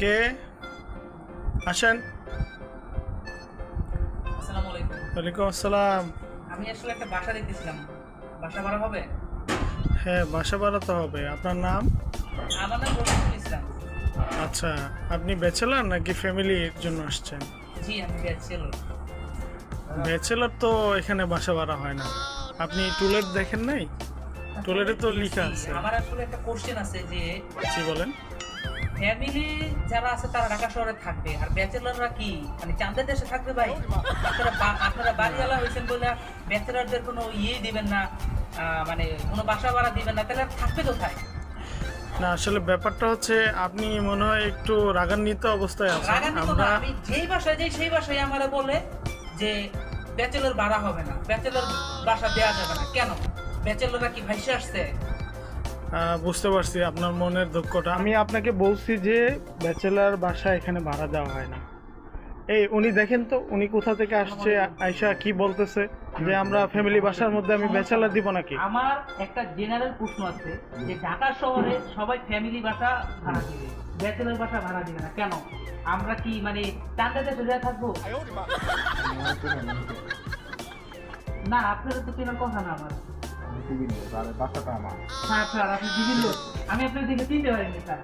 কে আসেন। আসসালামু আলাইকুম। ওয়ালাইকুম আসসালাম। আমি আসলে একটা বাসা দেখতেছিলাম, বাসা ভাড়া হবে? হ্যাঁ, বাসা বাড়াতে হবে। আপনার নাম? আমার নাম রফিকুল ইসলাম। আচ্ছা, আপনি ব্যাচেলার নাকি ফ্যামিলির জন্য আসছেন? জি, আমি ব্যাচেলর। ব্যাচেলার তো এখানে বাসা ভাড়া হয় না। আপনি টুলেট দেখেন নাই? টুলেটে তো লেখা আছে। আমার আসলে একটা কোশ্চেন আছে যে জি বলেন। ফ্যামিলি যারা আছে তারা ঢাকা শহরে থাকবে, আর ব্যাচেলররা কি মানে চাঁদের দেশে থাকবে? ভাই, আপনারা বাড়িওয়ালা হয়েছেন বলে ব্যাচেলরদের কোনো দিবেন না, মানে কোনো বাসা ভাড়া দিবেন না, তাহলে আর থাকবে কোথায়? না, আসলে ব্যাপারটা হচ্ছে আপনি মনে হয় একটু রাগান্বিত অবস্থায় আছেন। রাগান্বিত না, আমি যেই বাসায় যাই সেই বাসায় আমারে বলে যে ব্যাচেলর ভাড়া হবে না, ব্যাচেলর বাসা দেওয়া যাবে না। কেন? ব্যাচেলররা কি ভাইসে আসছে? বুঝতে পারছি আপনার মনের দুঃখটা। আমি আপনাকে বলছি যে ব্যাচেলার বাসা এখানে ভাড়া দেওয়া হয় না। এই উনি দেখেন তো, উনি কোথা থেকে আসছে, আয়শা কি বলতেছে যে আমরা ফ্যামিলি বাসার মধ্যে আমি ব্যাচেলার দিব নাকি? আমার একটা জেনারেল প্রশ্ন আছে যে ঢাকা শহরে সবাই ফ্যামিলি বাসা ভাড়া দিবে, ব্যাচেলর বাসা ভাড়া দিবে না কেন? আমরা কি মানে চাঁদা দেশে যা থাকবো? না, আপনারা তো চেনার কথা না আমার। স্যার স্যার, আপনি বিভিন্ন, আমি আপনার দিকে চিনতে পারিনি স্যার।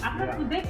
আপনার তো দেখ